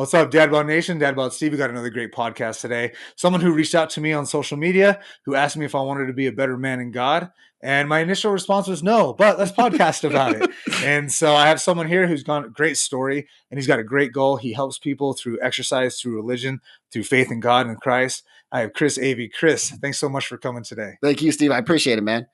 What's up, Dad Bod Nation? Dad Bod Steve. We got another great podcast today. Someone who reached out to me on social media who asked me if I wanted to be a better man in God. And my initial response was no, but let's podcast about it. And so I have someone here who's got a great story and he's got a great goal. He helps people through exercise, through religion, through faith in God and Christ. I have Chris Avery. Chris, thanks so much for coming today. Thank you, Steve. I appreciate it, man.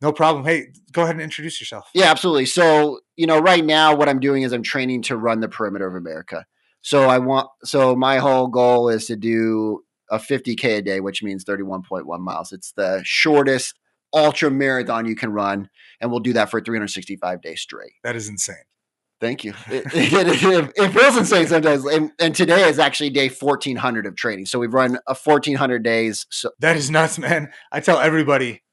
No problem. Hey, go ahead and introduce yourself. Yeah, absolutely. So, right now what I'm doing is I'm training to run the perimeter of America. So my whole goal is to do a 50K a day, which means 31.1 miles. It's the shortest ultra marathon you can run. And we'll do that for 365 days straight. That is insane. Thank you. It feels insane sometimes. And today is actually day 1400 of training. So we've run a 1400 days. So that is nuts, man. I tell everybody,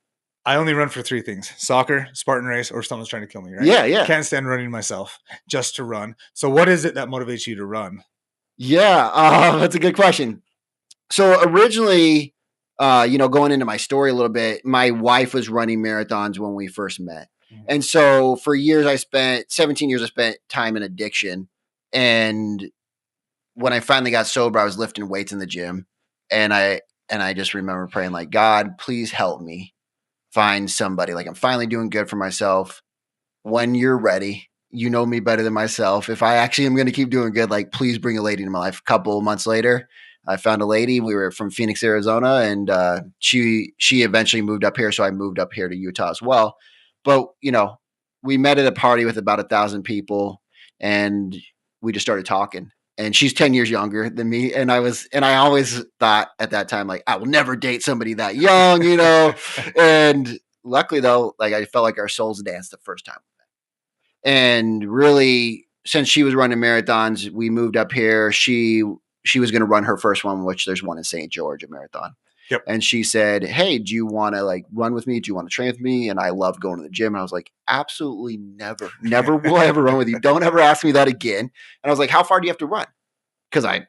I only run for three things: soccer, Spartan race, or someone's trying to kill me, right? Yeah. Can't stand running myself just to run. So what is it that motivates you to run? Yeah, that's a good question. So originally, going into my story a little bit, my wife was running marathons when we first met. Mm-hmm. And so for 17 years, I spent time in addiction. And when I finally got sober, I was lifting weights in the gym. And I just remember praying, like, God, please help me find somebody. Like, I'm finally doing good for myself. When you're ready, you know me better than myself. If I actually am going to keep doing good, like, please bring a lady into my life. A couple of months later, I found a lady. We were from Phoenix, Arizona, and she eventually moved up here. So I moved up here to Utah as well. But, we met at a party with about 1,000 and we just started talking. And she's 10 years younger than me. And I always thought at that time, like, I will never date somebody that young, And luckily though, like, I felt like our souls danced the first time. And really, since she was running marathons, we moved up here. She was going to run her first one, which there's one in St. George, a marathon. Yep. And she said, hey, do you want to run with me? Do you want to train with me? And I love going to the gym. And I was like, absolutely never will I ever run with you. Don't ever ask me that again. And I was like, how far do you have to run? Because I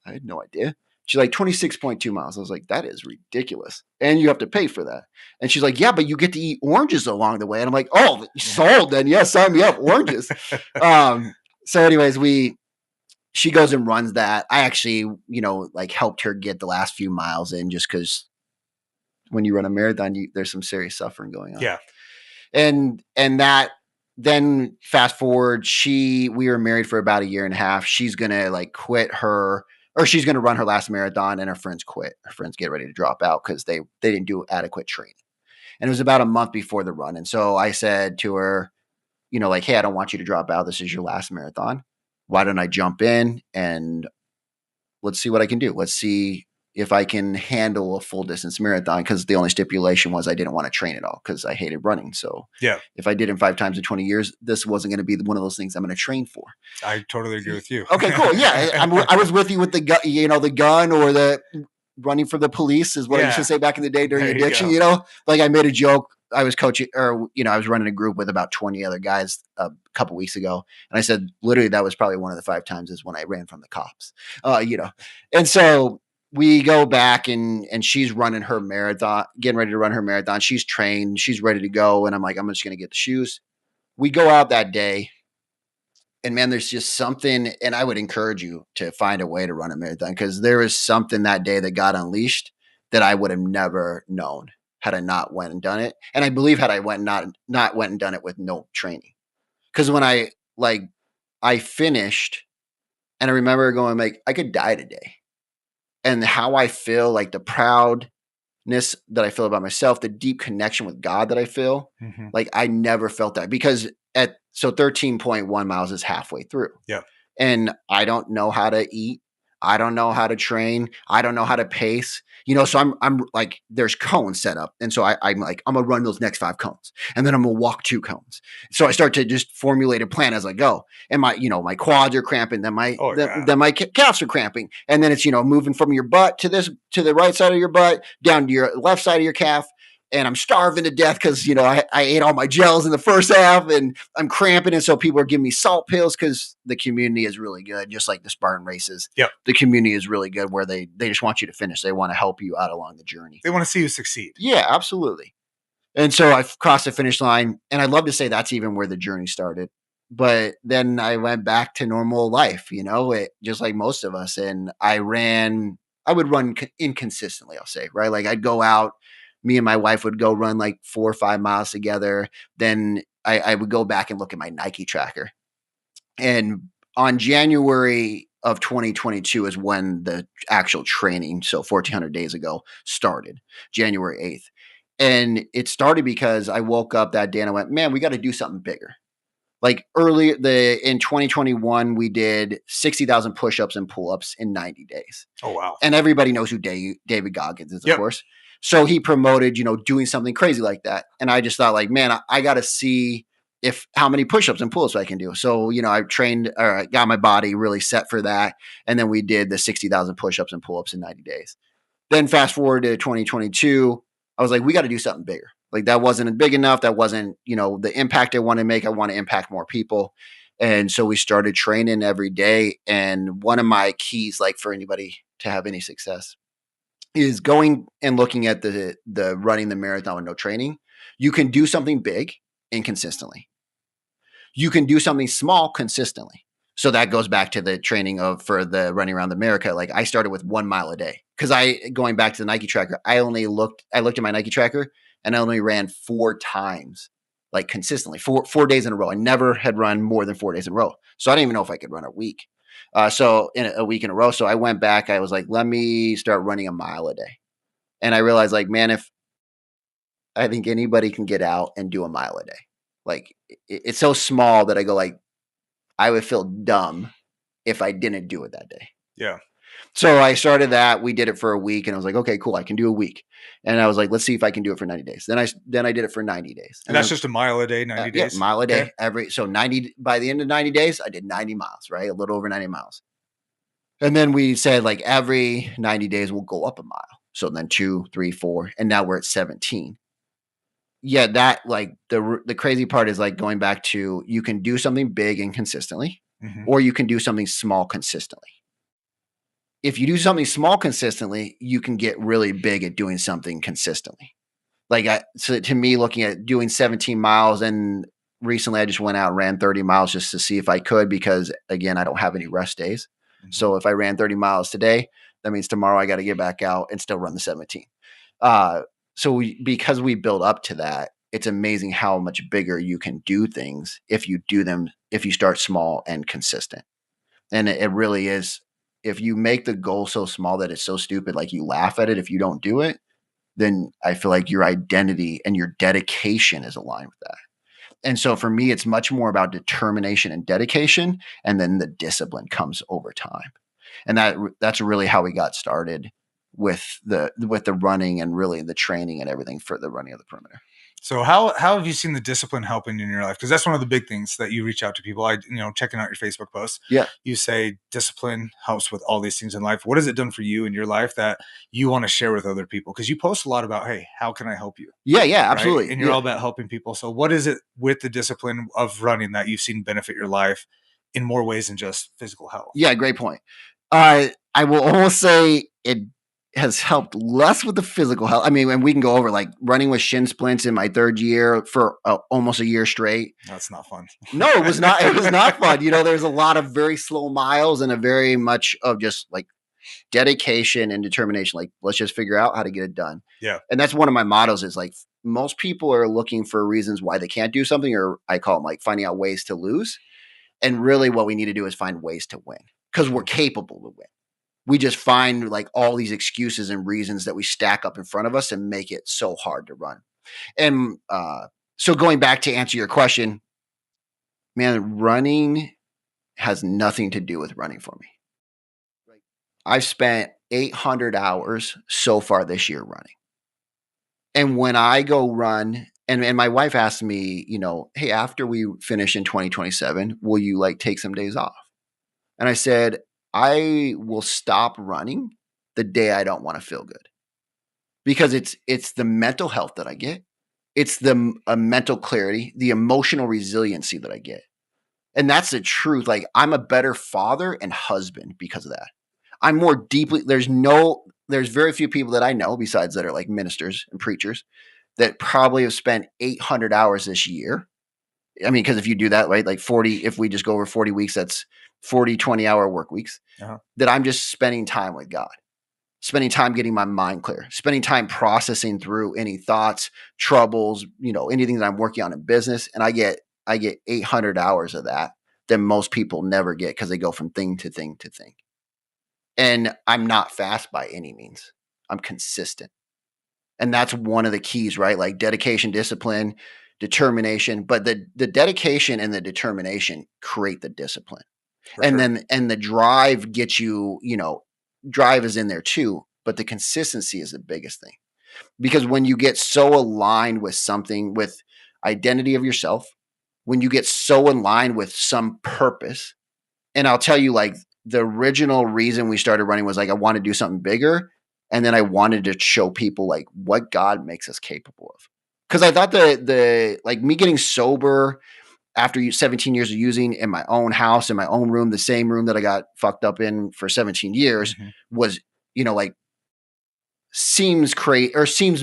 had no idea. She's like, 26.2 miles. I was like, that is ridiculous. And you have to pay for that. And she's like, yeah, but you get to eat oranges along the way. And I'm like, oh, sold then. Yes, sign me up, oranges. So anyways, she goes and runs that. I actually, helped her get the last few miles in, just because when you run a marathon, there's some serious suffering going on. Yeah. And that, then fast forward, we were married for about 1.5 years. She's going to quit she's going to run her last marathon, and her friends quit. Her friends get ready to drop out because they didn't do adequate training. And it was about a month before the run. And so I said to her, hey, I don't want you to drop out. This is your last marathon. Why don't I jump in and let's see what I can do. Let's see if I can handle a full distance marathon, because the only stipulation was I didn't want to train at all because I hated running. So yeah, if I did it 5 times in 20 years, this wasn't going to be one of those things I'm going to train for. I totally agree with you. Okay, cool. Yeah. I was with you with the gun, the gun, or the running for the police is what I used to say back in the day during addiction, like I made a joke. I was coaching, or, I was running a group with about 20 other guys a couple weeks ago. And I said, literally, that was probably one of the 5 times is when I ran from the cops, And so we go back and she's running her marathon, getting ready to run her marathon. She's trained, she's ready to go. And I'm like, I'm just going to get the shoes. We go out that day. And man, there's just something, and I would encourage you to find a way to run a marathon, because there is something that day that got unleashed that I would have never known had I not went and done it. And I believe had I not went and done it with no training. Because when I finished, and I remember going, like, I could die today. And how I feel, like the proudness that I feel about myself, the deep connection with God that I feel, like I never felt that, because 13.1 miles is halfway through. Yeah. And I don't know how to eat. I don't know how to train. I don't know how to pace, so I'm like, there's cones set up. And so I'm like, I'm going to run those next 5 cones, and then I'm going to walk 2 cones. So I start to just formulate a plan as I go. And my quads are cramping. Then my calves are cramping. And then it's, moving from your butt to the right side of your butt, down to your left side of your calf. And I'm starving to death because, I ate all my gels in the first half, and I'm cramping. And so people are giving me salt pills, because the community is really good. Just like the Spartan races. Yep. The community is really good, where they just want you to finish. They want to help you out along the journey. They want to see you succeed. Yeah, absolutely. And so I crossed the finish line, and I'd love to say that's even where the journey started. but then I went back to normal life, just like most of us. And I would run inconsistently, I'll say, right? Like I'd go out, me and my wife would go run like 4 or 5 miles together. Then I would go back and look at my Nike tracker. And on January of 2022 is when the actual training, so 1,400 days ago, started, January 8th. And it started because I woke up that day and I went, man, we got to do something bigger. Like in 2021, we did 60,000 push-ups and pull-ups in 90 days. Oh, wow. And everybody knows who David Goggins is, of course. So he promoted, doing something crazy like that. And I just thought like, man, I got to see how many push-ups and pull-ups I can do. So, I trained or I got my body really set for that. And then we did the 60,000 push-ups and pull-ups in 90 days. Then fast forward to 2022, I was like, we got to do something bigger. Like that wasn't big enough. That wasn't, the impact I want to make. I want to impact more people. And so we started training every day. And one of my keys, like for anybody to have any success, is going and looking at the running the marathon with no training. You can do something big inconsistently. You can do something small consistently. So that goes back to the training for the running around America. Like I started with 1 mile a day because going back to the Nike tracker, I looked at my Nike tracker and I only ran 4 times, like consistently, 4 days in a row. I never had run more than 4 days in a row. So I didn't even know if I could run a week. So in a week in a row. So I went back, I was like, let me start running a mile a day. And I realized like, man, if I think anybody can get out and do a mile a day, like it's so small that I go like, I would feel dumb if I didn't do it that day. Yeah. So I started that. We did it for a week and I was like, okay, cool. I can do a week. And I was like, let's see if I can do it for 90 days. Then I did it for 90 days. And that's just a mile a day, 90 days? Yeah, mile a day. So 90, by the end of 90 days, I did 90 miles, right? A little over 90 miles. And then we said like every 90 days we'll go up a mile. So then 2, 3, 4, and now we're at 17. Yeah, that like the crazy part is like going back to you can do something big and consistently, or you can do something small consistently. If you do something small consistently, you can get really big at doing something consistently. So to me, looking at doing 17 miles, and recently I just went out and ran 30 miles just to see if I could, because again, I don't have any rest days. So if I ran 30 miles today, that means tomorrow I got to get back out and still run the 17. So because we build up to that, it's amazing how much bigger you can do things if you do them, if you start small and consistent. And it really is. If you make the goal so small that it's so stupid, like you laugh at it if you don't do it, then I feel like your identity and your dedication is aligned with that. And so for me, it's much more about determination and dedication, and then the discipline comes over time. And that's really how we got started with the running and really the training and everything for the running of the perimeter. So how have you seen the discipline helping in your life? Because that's one of the big things that you reach out to people. Checking out your Facebook posts. Yeah. You say discipline helps with all these things in life. What has it done for you in your life that you want to share with other people? Because you post a lot about, hey, how can I help you? Yeah, absolutely. Right? And you're all about helping people. So what is it with the discipline of running that you've seen benefit your life in more ways than just physical health? Yeah, great point. I will almost say it has helped less with the physical health. I mean, and we can go over like running with shin splints in my 3rd year for almost a year straight. That's not fun. No, it was not. It was not fun. There's a lot of very slow miles and a very much of just like dedication and determination. Like, let's just figure out how to get it done. Yeah. And that's one of my mottos is like, most people are looking for reasons why they can't do something, or I call them like finding out ways to lose. And really what we need to do is find ways to win, because we're capable to win. We just find like all these excuses and reasons that we stack up in front of us and make it so hard to run. And so going back to answer your question, man, running has nothing to do with running for me. I've spent 800 hours so far this year running. And when I go run, and my wife asked me, hey, after we finish in 2027, will you like take some days off? And I said, I will stop running the day I don't want to feel good, because it's the mental health that I get. It's the mental clarity, the emotional resiliency that I get. And that's the truth. Like, I'm a better father and husband because of that. I'm more deeply, there's very few people that I know besides that are like ministers and preachers that probably have spent 800 hours this year I mean, because if you do that, right, like 40, if we just go over 40 weeks, that's 40 20-hour work weeks, that I'm just spending time with God, spending time getting my mind clear, spending time processing through any thoughts, troubles, anything that I'm working on in business. And I get 800 hours of that most people never get because they go from thing to thing to thing. And I'm not fast by any means. I'm consistent. And that's one of the keys, right? Like dedication, discipline, determination. But the dedication and the determination create the discipline. And the drive gets you, drive is in there too, but the consistency is the biggest thing. Because when you get so aligned with something, with identity of yourself, when you get so aligned with some purpose, and I'll tell you, like, the original reason we started running was like, I want to do something bigger. And then I wanted to show people like what God makes us capable of. Because I thought the like me getting sober after 17 years of using in my own house, in my own room, the same room that I got fucked up in for 17 years was, like seems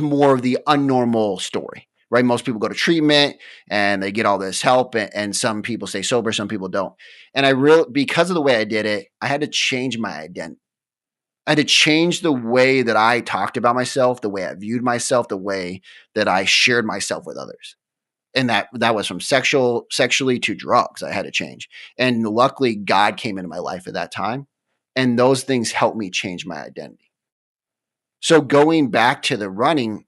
more of the unnormal story, right? Most people go to treatment and they get all this help, and some people stay sober, some people don't. And because of the way I did it, I had to change my identity. I had to change the way that I talked about myself, the way I viewed myself, the way that I shared myself with others. And that was from sexually to drugs. I had to change. And luckily God came into my life at that time. And those things helped me change my identity. So going back to the running,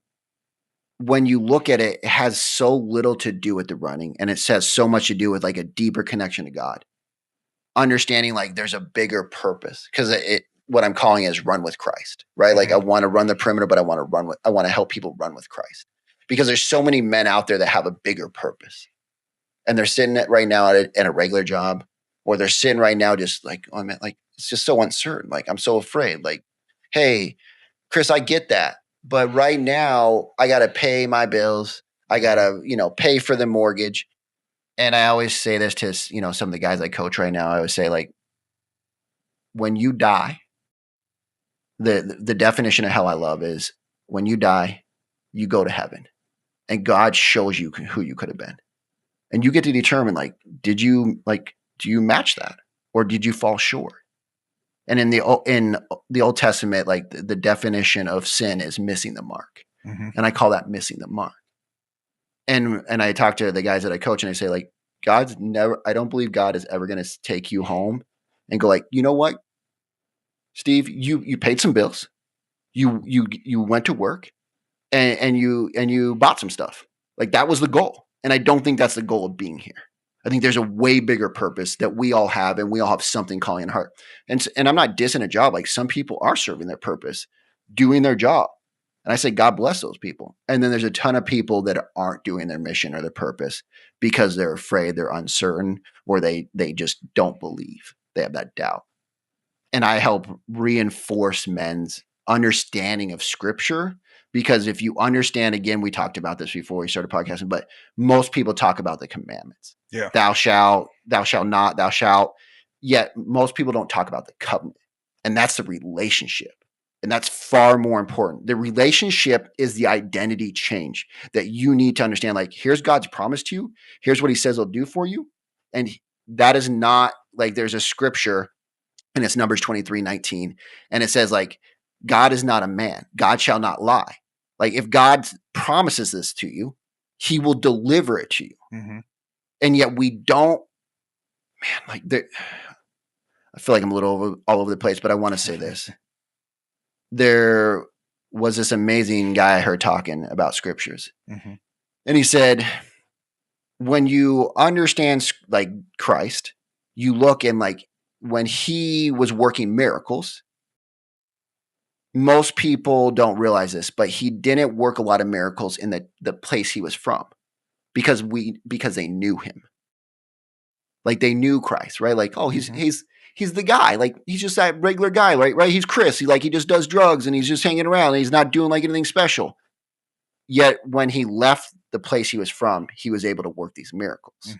when you look at it, it has so little to do with the running, and it has so much to do with like a deeper connection to God. Understanding like there's a bigger purpose, because what I'm calling is run with Christ, right? Like I want to run the perimeter, but I want to help people run with Christ, because there's so many men out there that have a bigger purpose, and they're sitting right now at a regular job, or they're sitting right now just like, oh man, like it's just so uncertain. Like I'm so afraid. Like, hey, Chris, I get that. But right now I got to pay my bills. I got to, pay for the mortgage. And I always say this to, some of the guys I coach right now. I always say, like, when you die, the definition of hell I love is when you die, you go to heaven and God shows you who you could have been. And you get to determine, like, do you match that, or did you fall short? And in the Old Testament, like the definition of sin is missing the mark. And I call that missing the mark. And I talk to the guys that I coach and I say, like, I don't believe God is ever going to take you home and go like, you know what, Steve, you paid some bills. You went to work and you bought some stuff. Like that was the goal. And I don't think that's the goal of being here. I think there's a way bigger purpose that we all have, and we all have something calling in heart. And I'm not dissing a job. Like some people are serving their purpose, doing their job. And I say, God bless those people. And then there's a ton of people that aren't doing their mission or their purpose because they're afraid, they're uncertain, or they just don't believe. They have that doubt. And I help reinforce men's understanding of scripture, because if you understand, again, we talked about this before we started podcasting, but most people talk about the commandments. Yeah. Thou shalt not, thou shalt. Yet most people don't talk about the covenant. And that's the relationship. And that's far more important. The relationship is the identity change that you need to understand. Like, here's God's promise to you. Here's what he says he'll do for you. And that is not like, there's a scripture, and it's Numbers 23:19. And it says, like, God is not a man. God shall not lie. Like, if God promises this to you, he will deliver it to you. And yet we don't, man, like, I feel like I'm a little all over the place, but I want to say this. There was this amazing guy I heard talking about scriptures. And he said, when you understand like Christ, you look and like when he was working miracles, most people don't realize this, but he didn't work a lot of miracles in the place he was from because they knew him. Like they knew Christ, right? Like, oh, he's the guy. Like he's just that regular guy, right? He's Chris. He just does drugs and he's just hanging around and he's not doing like anything special. Yet when he left the place he was from, he was able to work these miracles.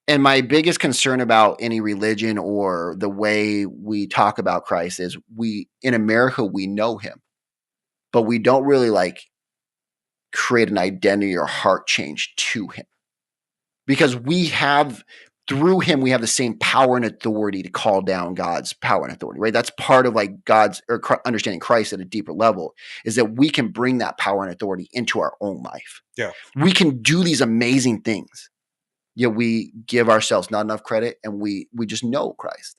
And my biggest concern about any religion or the way we talk about Christ is in America, we know him, but we don't really like create an identity or heart change to him. because through him, we have the same power and authority to call down God's power and authority, right? That's part of like understanding Christ at a deeper level, is that we can bring that power and authority into our own life. Yeah. We can do these amazing things. Yet we give ourselves not enough credit, and we just know Christ,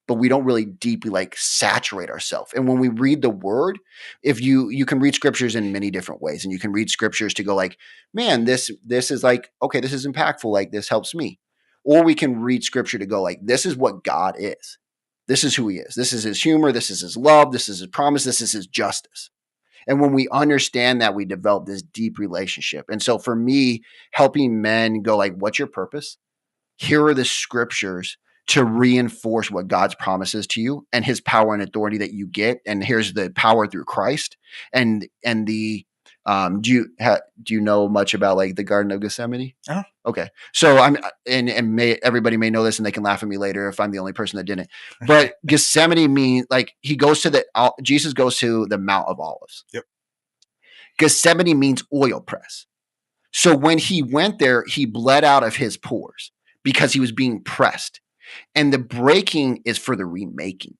but we don't really deeply like saturate ourselves. And when we read the word, if you can read scriptures in many different ways, and you can read scriptures to go like, man, this is like, okay, this is impactful. Like this helps me. Or we can read scripture to go like, this is what God is. This is who he is. This is his humor. This is his love. This is his promise. This is his justice. And when we understand that, we develop this deep relationship. And so for me, helping men go like, what's your purpose? Here are the scriptures to reinforce what God's promises to you and his power and authority that you get. And here's the power through Christ. And the do you know much about like the Garden of Gethsemane? Uh-huh. Okay. So everybody may know this, and they can laugh at me later if I'm the only person that didn't. But Gethsemane means like Jesus goes to the Mount of Olives. Yep. Gethsemane means oil press. So when he went there, he bled out of his pores because he was being pressed. And the breaking is for the remaking.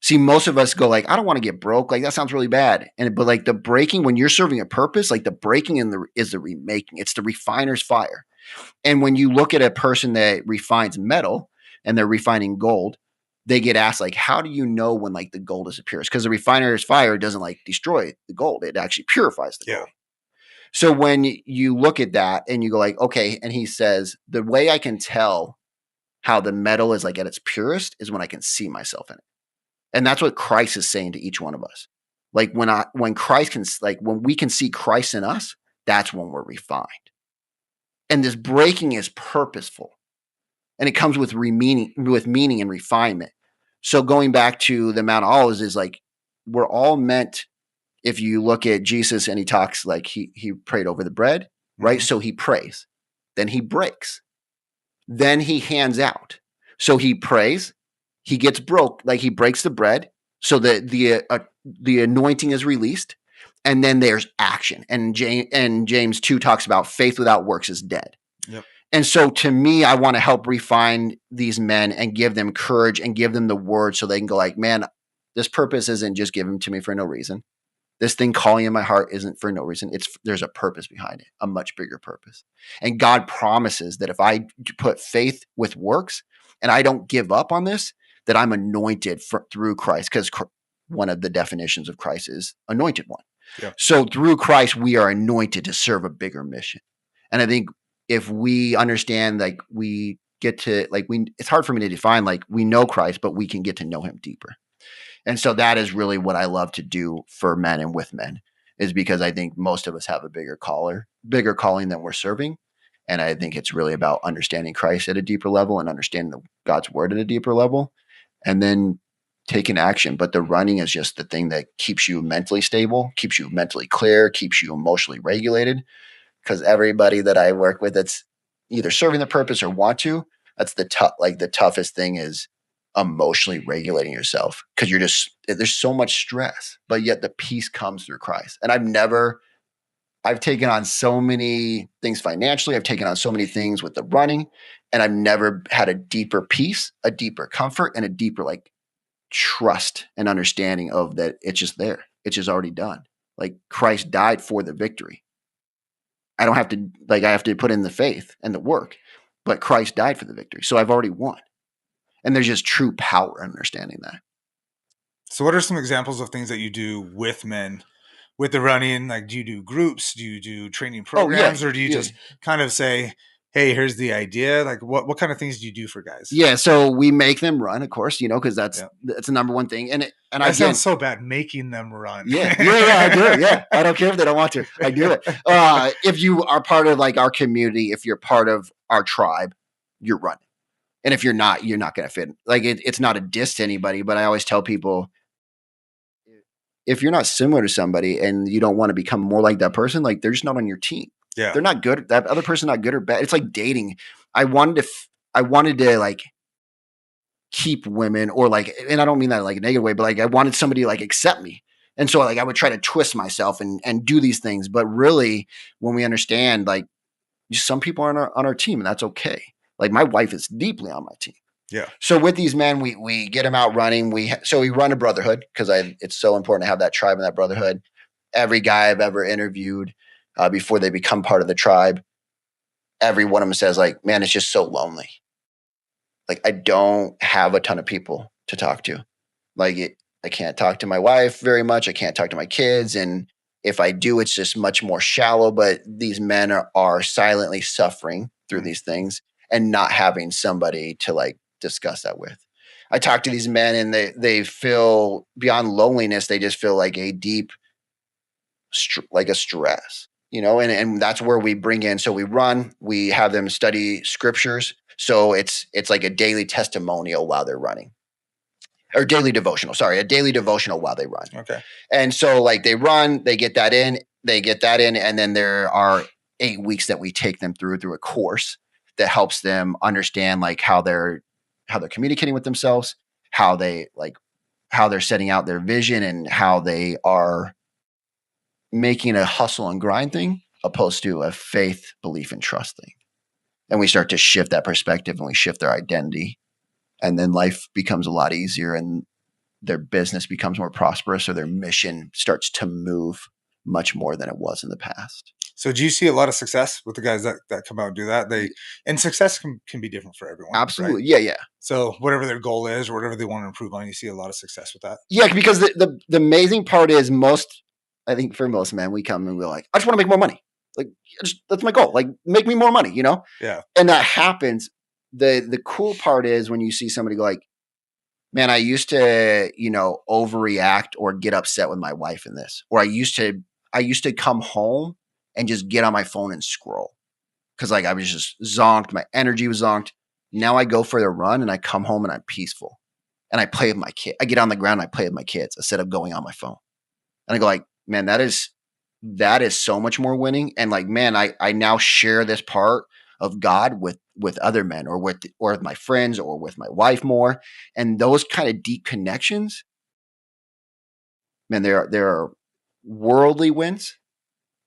See, most of us go like, I don't want to get broke. Like that sounds really bad. But like the breaking, when you're serving a purpose, like the breaking is the remaking. It's the refiner's fire. And when you look at a person that refines metal and they're refining gold, they get asked like, how do you know when like the gold disappears? Because the refiner's fire doesn't like destroy the gold. It actually purifies the gold. So when you look at that and you go like, okay, and he says, the way I can tell how the metal is like at its purest is when I can see myself in it. And that's what Christ is saying to each one of us. Like when Christ can, like when we can see Christ in us, that's when we're refined. And this breaking is purposeful, and it comes with meaning and refinement. So going back to the Mount of Olives is like, we're all meant, if you look at Jesus and he talks like he prayed over the bread, right? Mm-hmm. So he prays, then he breaks, then he hands out. So he prays, he gets broke, like he breaks the bread so that the anointing is released, and then there's action. And James 2 talks about faith without works is dead. Yep. And so to me, I want to help refine these men and give them courage and give them the word so they can go like, man, this purpose isn't just given to me for no reason. This thing calling in my heart isn't for no reason. There's a purpose behind it, a much bigger purpose. And God promises that if I put faith with works and I don't give up on this, that I'm anointed through Christ, because one of the definitions of Christ is anointed one. Yeah. So through Christ, we are anointed to serve a bigger mission. And I think if we understand, like we get to, like it's hard for me to define, like we know Christ, but we can get to know him deeper. And so that is really what I love to do for men and with men, is because I think most of us have a bigger calling than we're serving. And I think it's really about understanding Christ at a deeper level and understanding God's word at a deeper level, and then taking action. But the running is just the thing that keeps you mentally stable, keeps you mentally clear, keeps you emotionally regulated. Because everybody that I work with that's either serving the purpose or want to, that's the toughest thing is emotionally regulating yourself, because there's so much stress, but yet the peace comes through Christ. And I've taken on so many things financially. I've taken on so many things with the running, and I've never had a deeper peace, a deeper comfort, and a deeper like trust and understanding of that. It's just there. It's just already done. Like Christ died for the victory. I have to put in the faith and the work, but Christ died for the victory. So I've already won. And there's just true power in understanding that. So what are some examples of things that you do with men with the running? Like, do you do groups? Do you do training programs? Or do you just kind of say, hey, here's the idea? Like what kind of things do you do for guys? Yeah. So we make them run, of course, because that's the number one thing. And that sounds so bad, making them run. Yeah, I do it. Yeah. I don't care if they don't want to. I do it. If you are part of like our community, if you're part of our tribe, you're running. And if you're not going to fit. Like it's not a diss to anybody, but I always tell people, if you're not similar to somebody and you don't want to become more like that person, like they're just not on your team. Yeah. They're not good. That other person not good or bad. It's like dating. I wanted to like keep women, or like, and I don't mean that like a negative way, but like I wanted somebody to like accept me. And so like I would try to twist myself and do these things. But really, when we understand, like, some people are on our team, and that's okay. Like my wife is deeply on my team. Yeah. So with these men, we get them out running. We run a brotherhood because it's so important to have that tribe and that brotherhood. Every guy I've ever interviewed before they become part of the tribe, every one of them says like, man, it's just so lonely. Like I don't have a ton of people to talk to. Like I can't talk to my wife very much. I can't talk to my kids. And if I do, it's just much more shallow. But these men are silently suffering through these things and not having somebody to like discuss that with. I talk to these men and they feel beyond loneliness. They just feel like a deep, like a stress, and that's where we bring in. So we have them study scriptures. So it's like a daily testimonial while they're running. Or daily devotional, a daily devotional while they run. Okay. And so like they run, they get that in, and then there are 8 weeks that we take them through a course that helps them understand like how they're communicating with themselves, how they're setting out their vision, and how they are making a hustle and grind thing opposed to a faith, belief, and trust thing. And we start to shift that perspective and we shift their identity. And then life becomes a lot easier and their business becomes more prosperous, or their mission starts to move much more than it was in the past. So do you see a lot of success with the guys that come out and do that? And success can be different for everyone. Absolutely. Right? Yeah. So whatever their goal is or whatever they want to improve on, you see a lot of success with that. Yeah, because the amazing part is I think for most men, we come and we're like, I just want to make more money. Like that's my goal. Like make me more money, Yeah. And that happens. The cool part is when you see somebody go like, man, I used to, overreact or get upset with my wife in this, or I used to come home and just get on my phone and scroll because like I was just zonked. My energy was zonked. Now I go for the run and I come home and I'm peaceful and I play with my kid. I get on the ground and I play with my kids instead of going on my phone. And I go like, man, that is so much more winning. And like, man, I now share this part of God with other men or with my friends or with my wife more. And those kind of deep connections, man, there are worldly wins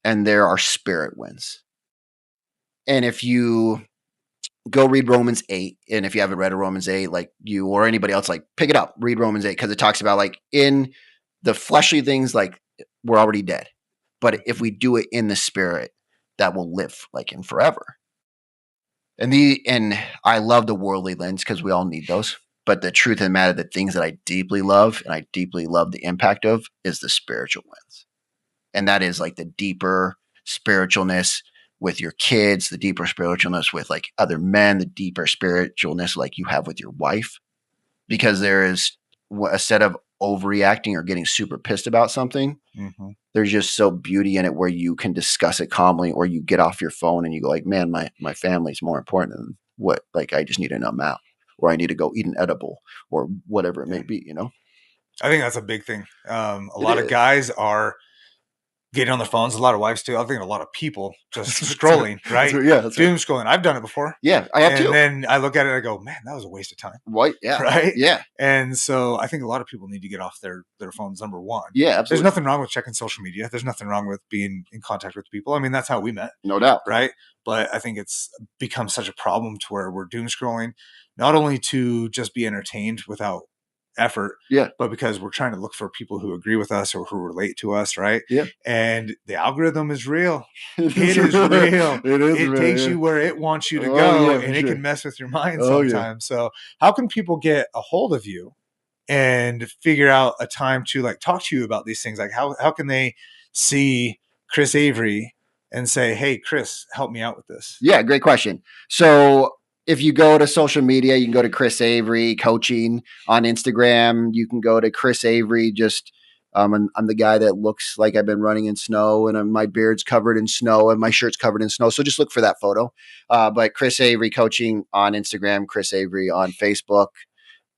and there are spirit wins. And if you go read Romans 8, and if you haven't read Romans 8, like you or anybody else, like pick it up, read Romans 8, because it talks about like in the fleshly things, like we're already dead. But if we do it in the spirit, that will live like in forever. And I love the worldly lens because we all need those. But the truth of the matter, the things that I deeply love and I deeply love the impact of is the spiritual lens. And that is like the deeper spiritualness with your kids, the deeper spiritualness with like other men, the deeper spiritualness like you have with your wife. Because there is a set of overreacting or getting super pissed about something. Mm-hmm. There's just so beauty in it where you can discuss it calmly, or you get off your phone and you go like, man, my family's more important than what, like, I just need to numb out, or I need to go eat an edible or whatever it may be, I think that's a big thing. A lot of guys are getting on their phones. A lot of wives too. I think a lot of people just scrolling, right? That's doom scrolling. I've done it before. Yeah, I have too. And then I look at it and I go, man, that was a waste of time. Right? Yeah. Right? Yeah. And so I think a lot of people need to get off their phones, number one. Yeah, absolutely. There's nothing wrong with checking social media. There's nothing wrong with being in contact with people. I mean, that's how we met. No doubt. Right? But I think it's become such a problem to where we're doom scrolling, not only to just be entertained without effort, but because we're trying to look for people who agree with us or who relate to us, right? Yeah. And the algorithm is real. It is real. It takes you where it wants you to go, and it can mess with your mind sometimes. So how can people get a hold of you and figure out a time to like talk to you about these things? Like how can they see Chris Avery and say, hey, Chris, help me out with this? Yeah, great question. So if you go to social media, you can go to Chris Avery Coaching on Instagram. You can go to Chris Avery. Just I'm the guy that looks like I've been running in snow, and my beard's covered in snow, and my shirt's covered in snow. So just look for that photo. But Chris Avery Coaching on Instagram, Chris Avery on Facebook.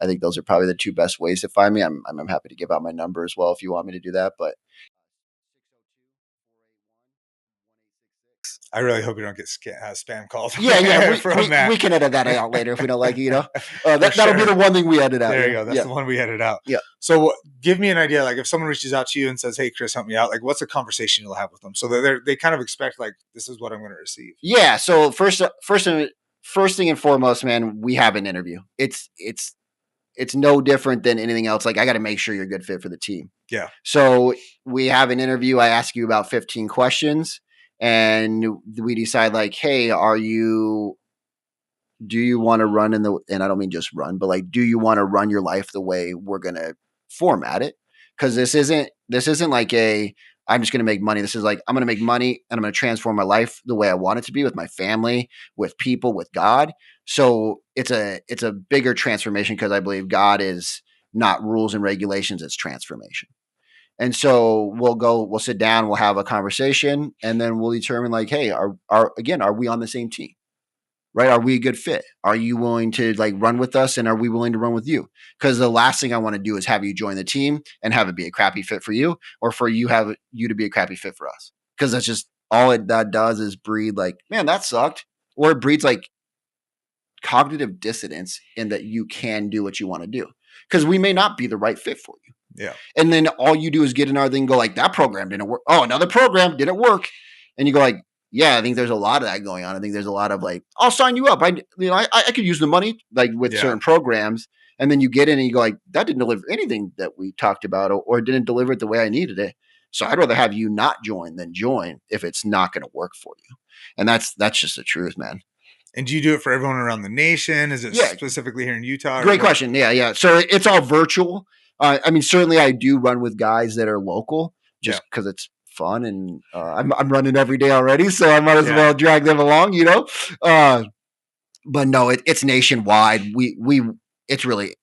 I think those are probably the two best ways to find me. I'm happy to give out my number as well if you want me to do that. But I really hope you don't get spam calls. Yeah. From that. We can edit that out later if we don't like it, For that'll be sure. the one thing we edit out. There you go. That's Yeah. the one we edit out. Yeah. So give me an idea. Like if someone reaches out to you and says, "Hey, Chris, help me out." Like, what's a conversation you'll have with them? So they kind of expect like this is what I'm going to receive. Yeah. So first thing and foremost, man, we have an interview. It's no different than anything else. Like I got to make sure you're a good fit for the team. Yeah. So we have an interview. I ask you about 15 questions, and we decide like, hey, do you want to run and I don't mean just run, but like, do you want to run your life the way we're going to format it? Because this isn't like I'm just going to make money. This is like, I'm going to make money and I'm going to transform my life the way I want it to be with my family, with people, with God. So it's a bigger transformation because I believe God is not rules and regulations, it's transformation. And so we'll sit down, we'll have a conversation, and then we'll determine like, hey, are we on the same team? Right? Are we a good fit? Are you willing to like run with us, and are we willing to run with you? Because the last thing I want to do is have you join the team and have it be a crappy fit for you, or for you to be a crappy fit for us. Because that's just all that does is breed like, man, that sucked, or it breeds like cognitive dissonance in that you can do what you want to do. Because we may not be the right fit for you. Yeah. And then all you do is get another thing and go like, that program didn't work. Oh, another program didn't work. And you go like, yeah, I think there's a lot of that going on. I think there's a lot of like, I'll sign you up. I could use the money like with certain programs. And then you get in and you go like, that didn't deliver anything that we talked about or didn't deliver it the way I needed it. So I'd rather have you not join than join if it's not going to work for you. And that's just the truth, man. And do you do it for everyone around the nation? Is it specifically here in Utah? Great question. Yeah. So it's all virtual. I mean, certainly I do run with guys that are local just because it's fun, and I'm running every day already, so I might as well drag them along, but no, it's nationwide. It's really,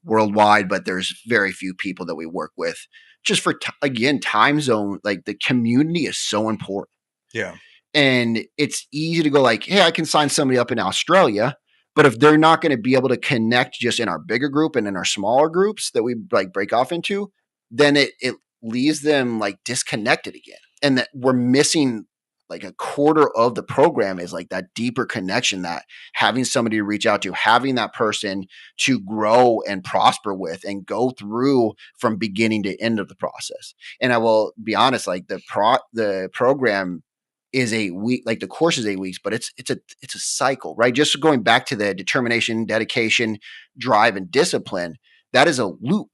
worldwide, but there's very few people that we work with just for, again, time zone. Like the community is so important. Yeah. And it's easy to go like, hey, I can sign somebody up in Australia, but if they're not going to be able to connect just in our bigger group and in our smaller groups that we like break off into, then it leaves them like disconnected again. And that we're missing like a quarter of the program is like that deeper connection, that having somebody to reach out to, having that person to grow and prosper with and go through from beginning to end of the process. And I will be honest, like the program is 8 week, like the course is 8 weeks, but it's a cycle, right? Just going back to the determination, dedication, drive, and discipline, that is a loop.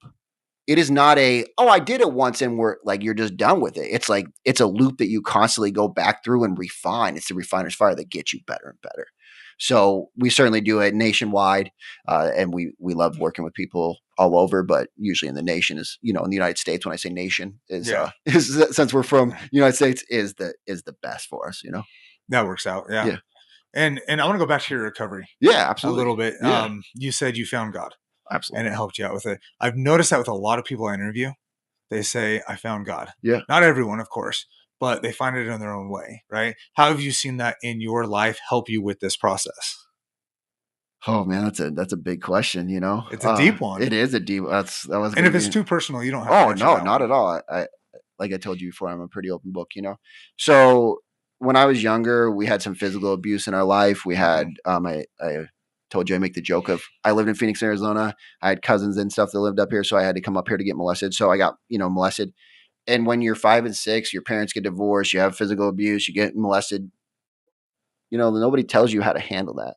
It is not I did it once and we're like, you're just done with it. It's like, it's a loop that you constantly go back through and refine. It's the refiner's fire that gets you better and better. So we certainly do it nationwide. And we love working with people all over, but usually in the nation is, in the United States, when I say nation is since we're from the United States is the best for us, That works out. Yeah. And I want to go back to your recovery. Yeah, absolutely. A little bit. Yeah. You said you found God. Absolutely. And it helped you out with it. I've noticed that with a lot of people I interview, they say, I found God. Yeah. Not everyone, of course, but they find it in their own way, right? How have you seen that in your life help you with this process? Oh man, that's a big question. It's a deep one. It is a deep. And if it's too personal, you don't have. Oh no, not at all. Like I told you before, I'm a pretty open book. So when I was younger, we had some physical abuse in our life. We had I told you I make the joke of I lived in Phoenix, Arizona. I had cousins and stuff that lived up here, so I had to come up here to get molested. So I got molested. And when you're 5 and 6, your parents get divorced, you have physical abuse, you get molested. Nobody tells you how to handle that.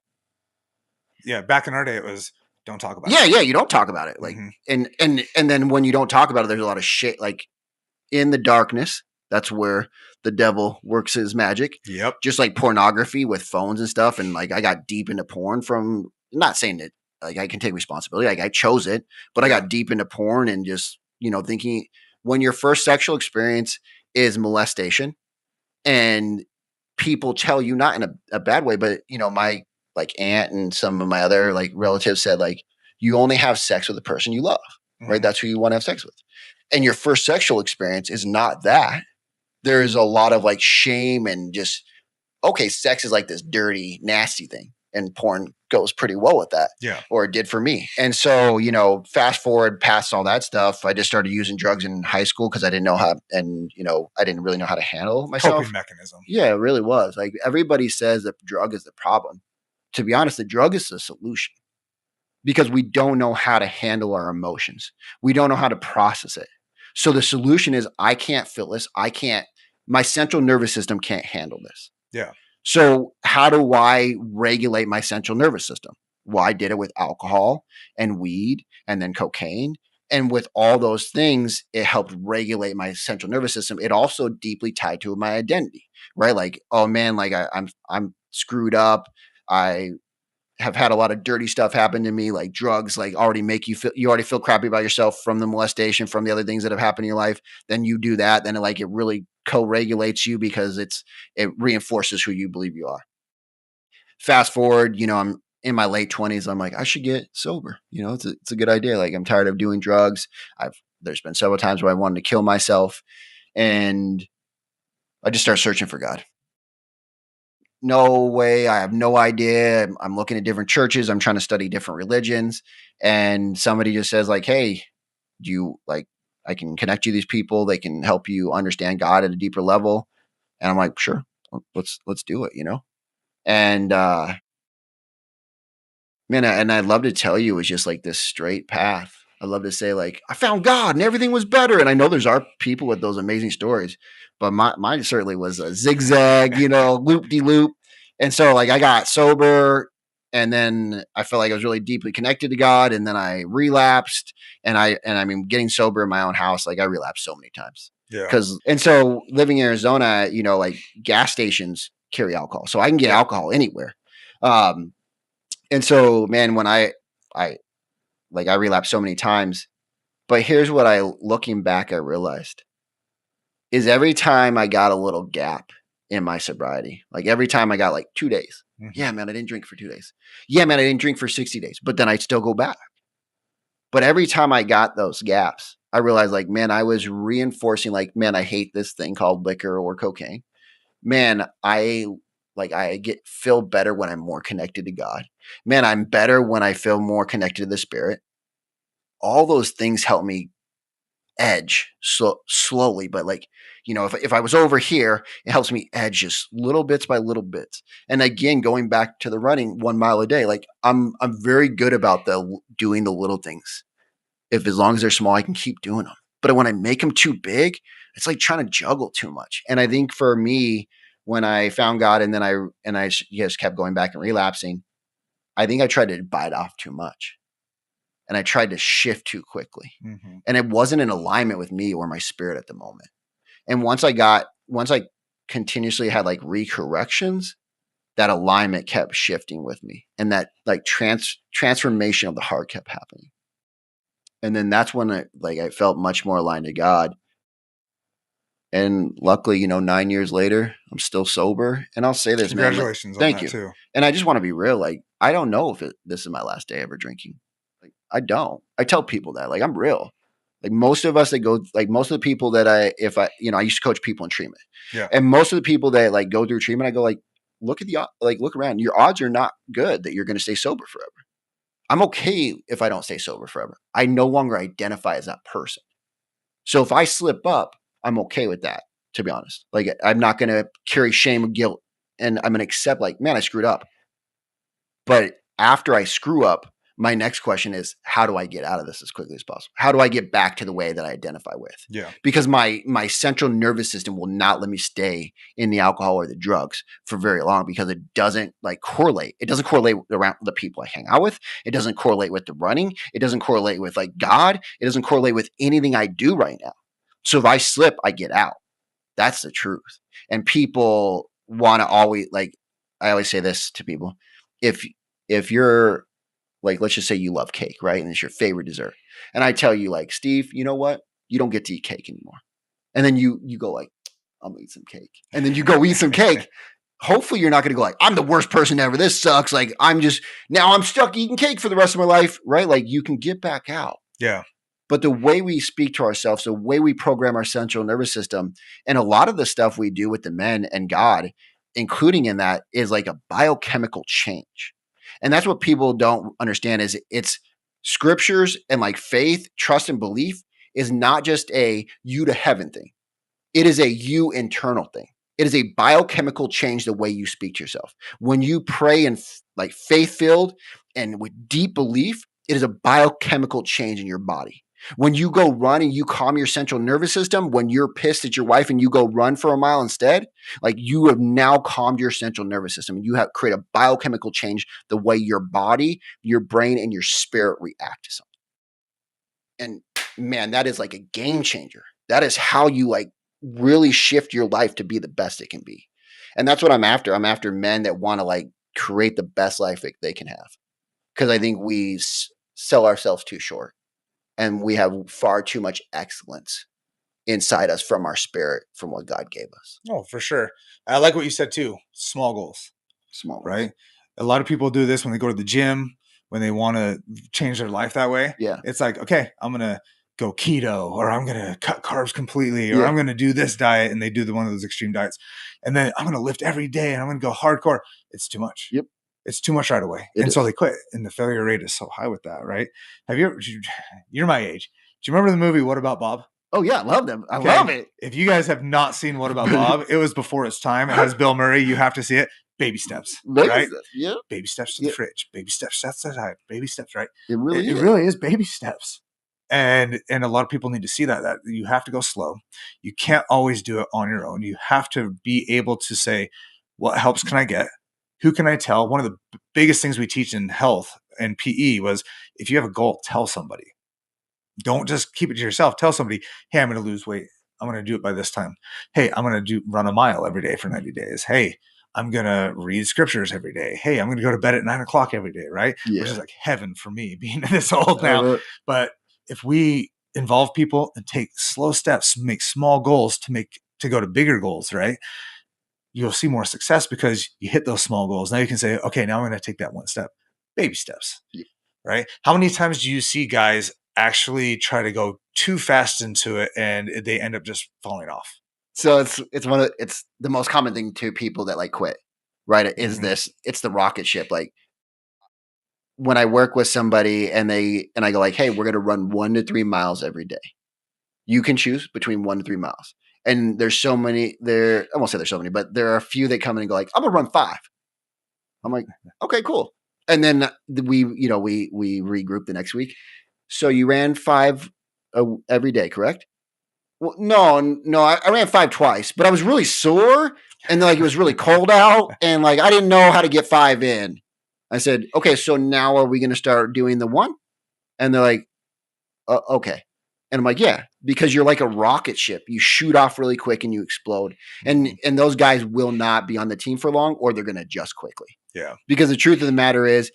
Yeah, back in our day, it was don't talk about it. Yeah, you don't talk about it. Like, and then when you don't talk about it, there's a lot of shit. Like in the darkness, that's where the devil works his magic. Yep. Just like pornography with phones and stuff. And like I got deep into porn from, not saying that like I can take responsibility. Like I chose it, but I got deep into porn and just, thinking when your first sexual experience is molestation and people tell you, not in a bad way, but my like aunt and some of my other like relatives said, like, you only have sex with the person you love, right? That's who you want to have sex with. And your first sexual experience is not that. There is a lot of like shame and just, okay, sex is like this dirty, nasty thing. And porn goes pretty well with that. Yeah. Or it did for me. And so, you know, fast forward past all that stuff, I just started using drugs in high school because I didn't know how, and, you know, I didn't really know how to handle myself. Coping mechanism. Yeah, it really was. Like, everybody says that drug is the problem. To be honest, the drug is the solution because we don't know how to handle our emotions. We don't know how to process it. So the solution is I can't feel this. My central nervous system can't handle this. Yeah. So how do I regulate my central nervous system? Well, I did it with alcohol and weed and then cocaine. And with all those things, it helped regulate my central nervous system. It also deeply tied to my identity, right? Like, oh man, like I'm screwed up. I have had a lot of dirty stuff happen to me, like drugs, like already make you already feel crappy about yourself from the molestation, from the other things that have happened in your life. Then you do that, then it really co-regulates you because it reinforces who you believe you are. Fast forward, you know, I'm in my late 20s. I'm like, I should get sober. You know, it's a good idea. Like, I'm tired of doing drugs. There's been several times where I wanted to kill myself, and I just start searching for God. No way. I have no idea. I'm looking at different churches. I'm trying to study different religions. And somebody just says, like, hey, do you like, I can connect you to these people. They can help you understand God at a deeper level. And I'm like, sure, let's do it, you know? And, man, and I'd love to tell you it was just like this straight path. I love to say, like, I found God and everything was better. And I know there's people with those amazing stories, but mine certainly was a zigzag, you know, loop-de-loop. And so, like, I got sober, and then I felt like I was really deeply connected to God, and then I relapsed. And I mean, getting sober in my own house, like, I relapsed so many times. Yeah. And so living in Arizona, you know, like, gas stations carry alcohol, so I can get alcohol anywhere. And so, man, when I relapsed so many times, but here's what looking back, I realized is every time I got a little gap in my sobriety, like every time I got like 2 days, yeah, man, I didn't drink for 2 days. Yeah, man, I didn't drink for 60 days, but then I'd still go back. But every time I got those gaps, I realized, like, man, I was reinforcing, like, man, I hate this thing called liquor or cocaine. Man, I feel better when I'm more connected to God. Man, I'm better when I feel more connected to the Spirit. All those things help me edge slowly, but, like, you know, if I was over here, it helps me edge just little bits by little bits. And again, going back to the running 1 mile a day, like, I'm very good about doing the little things. If as long as they're small, I can keep doing them. But when I make them too big, it's like trying to juggle too much. And I think for me, when I found God and then I just kept going back and relapsing, I think I tried to bite off too much. And I tried to shift too quickly. And it wasn't in alignment with me or my spirit at the moment. And once I continuously had, like, recorrections, that alignment kept shifting with me. And that, like, transformation of the heart kept happening. And then that's when I felt much more aligned to God. And luckily, you know, 9 years later, I'm still sober. And I'll say this, man. Congratulations on thank that you. too. And I just want to be real. Like, I don't know if this is my last day ever drinking. Like, I don't. I tell people that. Like, I'm real. Like, most of us that go, like, most of the people that I used to coach people in treatment. Yeah. And most of the people that, like, go through treatment, I go, like, look around. Your odds are not good that you're going to stay sober forever. I'm okay if I don't stay sober forever. I no longer identify as that person. So if I slip up, I'm okay with that, to be honest. Like, I'm not going to carry shame or guilt, and I'm going to accept, like, man, I screwed up. But after I screw up, my next question is, how do I get out of this as quickly as possible? How do I get back to the way that I identify with? Yeah. Because my central nervous system will not let me stay in the alcohol or the drugs for very long because it doesn't, like, correlate. It doesn't correlate around the people I hang out with. It doesn't correlate with the running. It doesn't correlate with, like, God. It doesn't correlate with anything I do right now. So if I slip, I get out. That's the truth. And people want to always, like, I always say this to people. If you're, like, let's just say you love cake, right? And it's your favorite dessert. And I tell you, like, Steve, you know what? You don't get to eat cake anymore. And then you go, like, I'm gonna eat some cake. And then you go eat some cake. Hopefully you're not going to go, like, I'm the worst person ever. This sucks. Like, I'm stuck eating cake for the rest of my life, right? Like, you can get back out. Yeah. But the way we speak to ourselves, the way we program our central nervous system, and a lot of the stuff we do with the men and God, including in that, is like a biochemical change. And that's what people don't understand is it's scriptures and like faith, trust, and belief is not just a you to heaven thing. It is a you internal thing. It is a biochemical change the way you speak to yourself. When you pray and like faith filled and with deep belief, it is a biochemical change in your body. When you go run and you calm your central nervous system, when you're pissed at your wife and you go run for a mile instead, like you have now calmed your central nervous system and you have created a biochemical change the way your body, your brain, and your spirit react to something. And man, that is like a game changer. That is how you like really shift your life to be the best it can be. And that's what I'm after. I'm after men that want to like create the best life they can have. Because I think we sell ourselves too short and we have far too much excellence inside us from our spirit, from what God gave us. Oh, for sure. I like what you said too. Small goals. Small, right? A lot of people do this when they go to the gym, when they want to change their life that way. Yeah. It's like, okay, I'm going to go keto, or I'm going to cut carbs completely, or Yeah. I'm going to do this diet. And they do one of those extreme diets. And then I'm going to lift every day and I'm going to go hardcore. It's too much. Yep. It's too much right away. It and is. so they quit. And the failure rate is so high with that, right? Have you ever, you're my age. Do you remember the movie What About Bob? Oh, yeah. I love them. I love it. If you guys have not seen What About Bob, it was before its time. It has Bill Murray. You have to see it. Baby steps, right? Yeah. Baby steps to the fridge. Baby steps outside. Baby steps, right? It really It really is baby steps. And a lot of people need to see that you have to go slow. You can't always do it on your own. You have to be able to say, what helps can I get? Who can I tell? One of the biggest things we teach in health and PE was if you have a goal, tell somebody. Don't just keep it to yourself. Tell somebody, hey, I'm going to lose weight. I'm going to do it by this time. Hey, I'm going to run a mile every day for 90 days. Hey, I'm going to read scriptures every day. Hey, I'm going to go to bed at 9:00 every day, right? Yeah. Which is like heaven for me being this old now. But if we involve people and take slow steps, make small goals to go to bigger goals, right? You'll see more success because you hit those small goals. Now you can say, okay, now I'm going to take that one step. Baby steps, right? How many times do you see guys actually try to go too fast into it and they end up just falling off? So it's the most common thing to people that like quit, right? Is it's the rocket ship. Like when I work with somebody and I go like, hey, we're going to run 1 to 3 miles every day. You can choose between 1 to 3 miles. And there's so many there. I won't say there's so many, but there are a few that come in and go like, I'm going to run 5. I'm like, okay, cool. And then we regroup the next week. So you ran 5 every day, correct? Well, no, I ran 5 twice, but I was really sore and like it was really cold out and like I didn't know how to get 5 in. I said, okay, so now are we going to start doing the 1? And they're like, okay. And I'm like, yeah, because you're like a rocket ship. You shoot off really quick and you explode. And those guys will not be on the team for long or they're going to adjust quickly. Yeah. Because the truth of the matter is,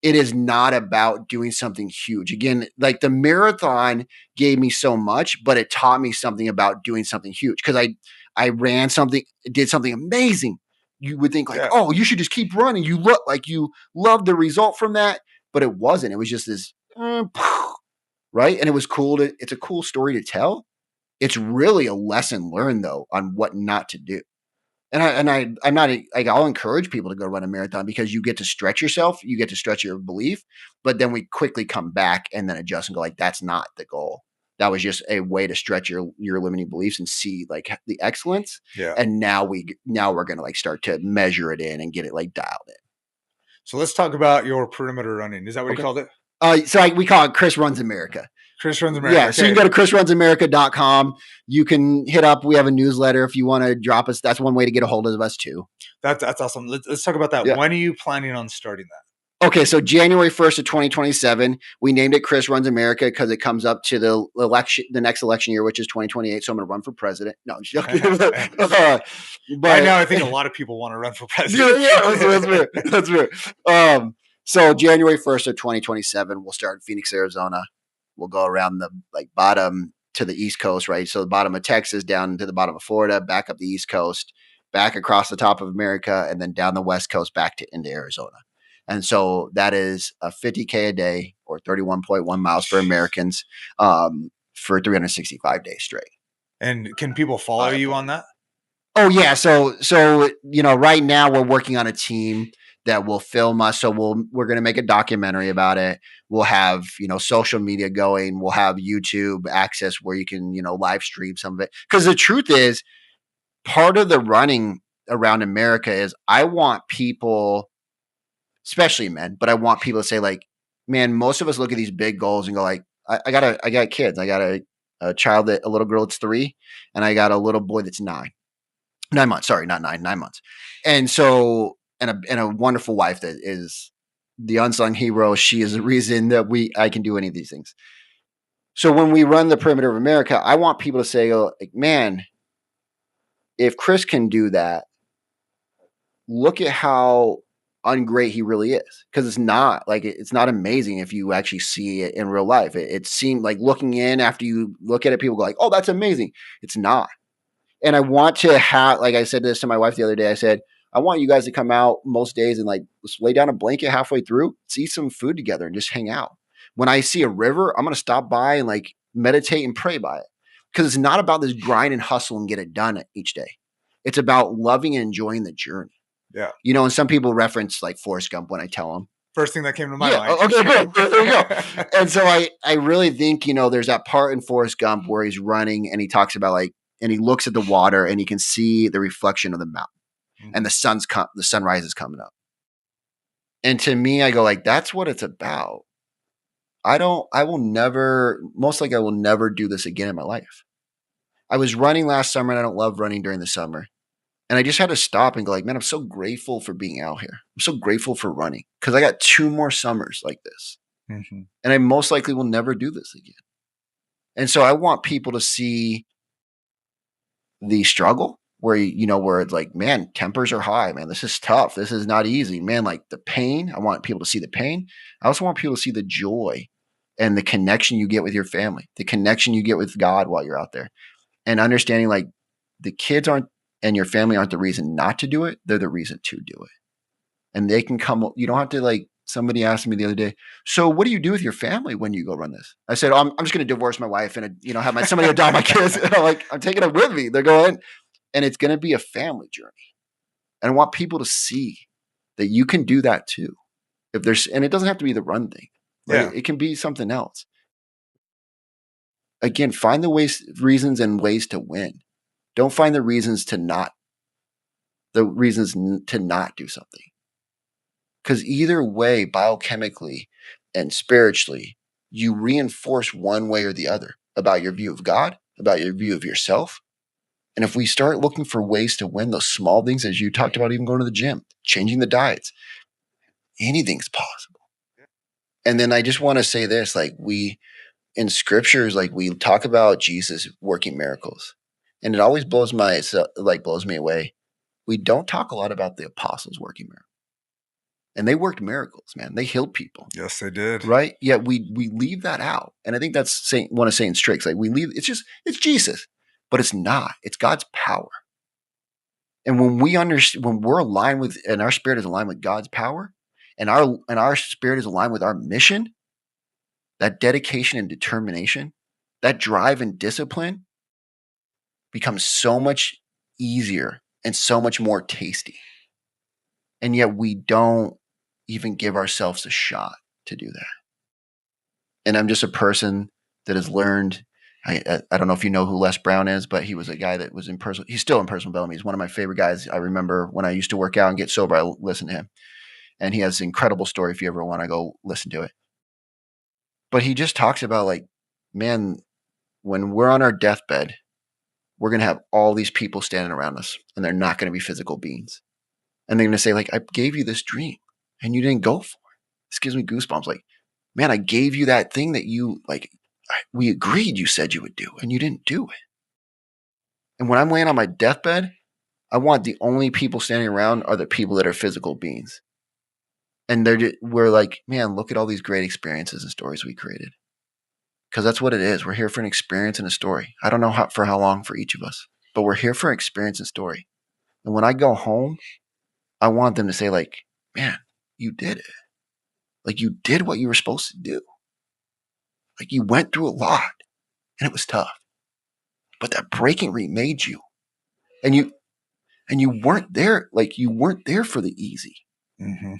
it is not about doing something huge. Again, like the marathon gave me so much, but it taught me something about doing something huge. Because I ran something, did something amazing. You would think like, oh, you should just keep running. You look like you love the result from that, but it wasn't. It was just this, right? And it was cool. It's a cool story to tell. It's really a lesson learned though on what not to do. And I'm not like I'll encourage people to go run a marathon because you get to stretch yourself, you get to stretch your belief, but then we quickly come back and then adjust and go like that's not the goal. That was just a way to stretch your limiting beliefs and see like the excellence. Yeah. And now we're gonna like start to measure it in and get it like dialed in. So let's talk about your perimeter running. Is that what you called it? We call it Chris Runs America. Chris Runs America. Yeah, so you can go to chrisrunsamerica.com. You can hit up. We have a newsletter if you want to drop us. That's one way to get a hold of us too. That's awesome. Let's talk about that. Yeah. When are you planning on starting that? Okay, so January 1st of 2027, we named it Chris Runs America because it comes up to the next election year, which is 2028. So I'm going to run for president. No, I'm just joking. But right now, I think a lot of people want to run for president. Yeah, that's fair. So January 1st of 2027, we'll start in Phoenix, Arizona. We'll go around the bottom to the East Coast, right? So the bottom of Texas down to the bottom of Florida, back up the East Coast, back across the top of America, and then down the West Coast back into Arizona. And so that is a 50K a day or 31.1 miles for Americans for 365 days straight. And can people follow you on that? Oh, yeah. So right now we're working on a team that will film us. So we're going to make a documentary about it. We'll have, social media going. We'll have YouTube access where you can, live stream some of it. Because the truth is, part of the running around America is I want people, especially men, but I want people to say like, man, most of us look at these big goals and go like, I got kids. I got a child a little girl that's 3, and I got a little boy that's 9 months. Sorry, not 9 months. And so, and a wonderful wife that is the unsung hero. She is the reason that I can do any of these things. So when we run the perimeter of America, I want people to say, like, man, if Chris can do that, look at how ungreat he really is. Because it's not like it's not amazing if you actually see it in real life. It seemed like looking in after you look at it, people go like, oh, that's amazing. It's not. And I want to have, like I said this to my wife the other day, I said, I want you guys to come out most days and like just lay down a blanket halfway through, eat some food together and just hang out. When I see a river, I'm going to stop by and like meditate and pray by it. Because it's not about this grind and hustle and get it done each day. It's about loving and enjoying the journey. Yeah. And some people reference like Forrest Gump when I tell them. First thing that came to my mind. Okay, good. There we go. And so I really think, there's that part in Forrest Gump where he's running and he talks about like, and he looks at the water and he can see the reflection of the mountain and the sunrise is coming up. And to me, I go like, that's what it's about. I will never do this again in my life. I was running last summer and I don't love running during the summer. And I just had to stop and go like, man, I'm so grateful for being out here. I'm so grateful for running because I got 2 more summers like this. Mm-hmm. And I most likely will never do this again. And so I want people to see the struggle where, where it's like, man, tempers are high, man. This is tough. This is not easy, man. Like the pain, I want people to see the pain. I also want people to see the joy and the connection you get with your family, the connection you get with God while you're out there, and understanding like the kids and your family aren't the reason not to do it. They're the reason to do it. And they can come, you don't have to like, somebody asked me the other day, so what do you do with your family when you go run this? I said, I'm just going to divorce my wife and, have somebody adopt my kids. And I'm taking them with me. They're going, and it's going to be a family journey. And I want people to see that you can do that too. And it doesn't have to be the run thing. Right? Yeah. It can be something else. Again, find the reasons and ways to win. Don't find the reasons to not do something. Because either way, biochemically and spiritually, you reinforce one way or the other about your view of God, about your view of yourself. And if we start looking for ways to win those small things, as you talked about, even going to the gym, changing the diets, anything's possible. And then I just want to say this, like in scriptures, like we talk about Jesus working miracles. And it always blows me away. We don't talk a lot about the apostles working miracles. And they worked miracles, man. They healed people. Yes, they did. Right? Yeah, we leave that out. And I think that's one of Satan's tricks. Like it's Jesus, but it's not. It's God's power. And when when we're aligned with, and our spirit is aligned with God's power, and our spirit is aligned with our mission, that dedication and determination, that drive and discipline becomes so much easier and so much more tasty. And yet we don't even give ourselves a shot to do that. And I'm just a person that has learned, I don't know if you know who Les Brown is, but he was a guy that was he's still in personal development. He's one of my favorite guys. I remember when I used to work out and get sober, I listened to him. And he has an incredible story if you ever want to go listen to it. But he just talks about like, man, when we're on our deathbed, we're going to have all these people standing around us and they're not going to be physical beings. And they're going to say like, I gave you this dream and you didn't go for it. This gives me goosebumps. Like, man, I gave you that thing that you like, we agreed you said you would do and you didn't do it. And when I'm laying on my deathbed, I want the only people standing around are the people that are physical beings. And we're like, man, look at all these great experiences and stories we created. Because that's what it is. We're here for an experience and a story. I don't know for how long for each of us, but we're here for an experience and story. And when I go home, I want them to say like, man, you did it. Like you did what you were supposed to do. Like you went through a lot and it was tough, but that breaking remade you, and you weren't there. Like you weren't there for the easy. Mm-hmm.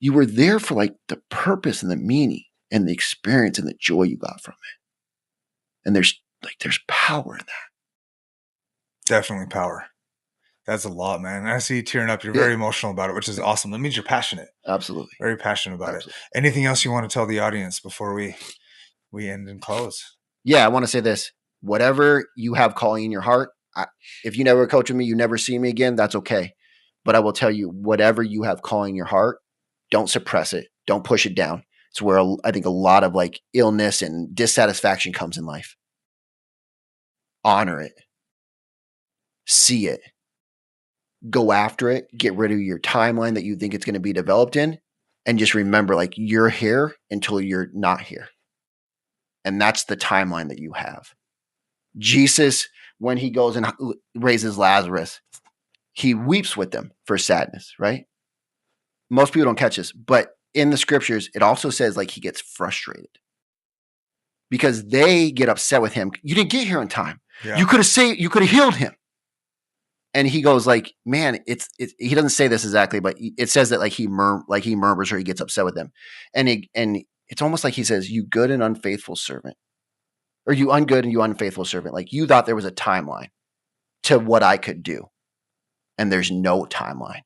You were there for like the purpose and the meaning and the experience and the joy you got from it. And there's power in that. Definitely power. That's a lot, man. I see you tearing up. You're very emotional about it, which is awesome. That means you're passionate. Absolutely. Very passionate about it. Anything else you want to tell the audience before we end and close? Yeah, I want to say this. Whatever you have calling in your heart, if you never coach with me, you never see me again, that's okay. But I will tell you, whatever you have calling in your heart, don't suppress it. Don't push it down. It's where I think a lot of like illness and dissatisfaction comes in life. Honor it. See it. Go after it. Get rid of your timeline that you think it's going to be developed in. And just remember, like, you're here until you're not here. And that's the timeline that you have. Jesus, when he goes and raises Lazarus, he weeps with them for sadness, right? Most people don't catch this, but in the scriptures, it also says like he gets frustrated because they get upset with him. You didn't get here in time. Yeah. You could have healed him. And he goes like, man, it's he doesn't say this exactly, but it says that like he murmurs or he gets upset with them. And it's almost like he says, you good and unfaithful servant, or you ungood and you unfaithful servant. Like you thought there was a timeline to what I could do. And there's no timeline.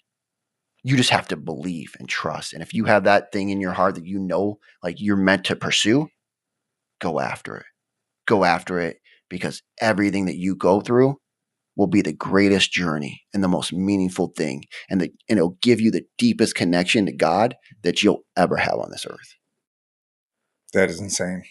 You just have to believe and trust. And if you have that thing in your heart that you know, like you're meant to pursue, go after it. Go after it, because everything that you go through will be the greatest journey and the most meaningful thing. And it'll give you the deepest connection to God that you'll ever have on this earth. That is insane.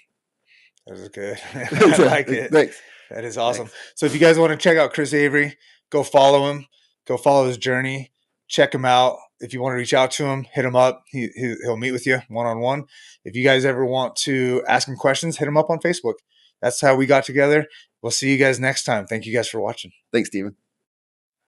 That is good. I like it. Thanks. That is awesome. Thanks. So if you guys want to check out Chris Avery, go follow him. Go follow his journey. Check him out. If you want to reach out to him, hit him up. He'll meet with you one-on-one. If you guys ever want to ask him questions, hit him up on Facebook. That's how we got together. We'll see you guys next time. Thank you guys for watching. Thanks, Steven.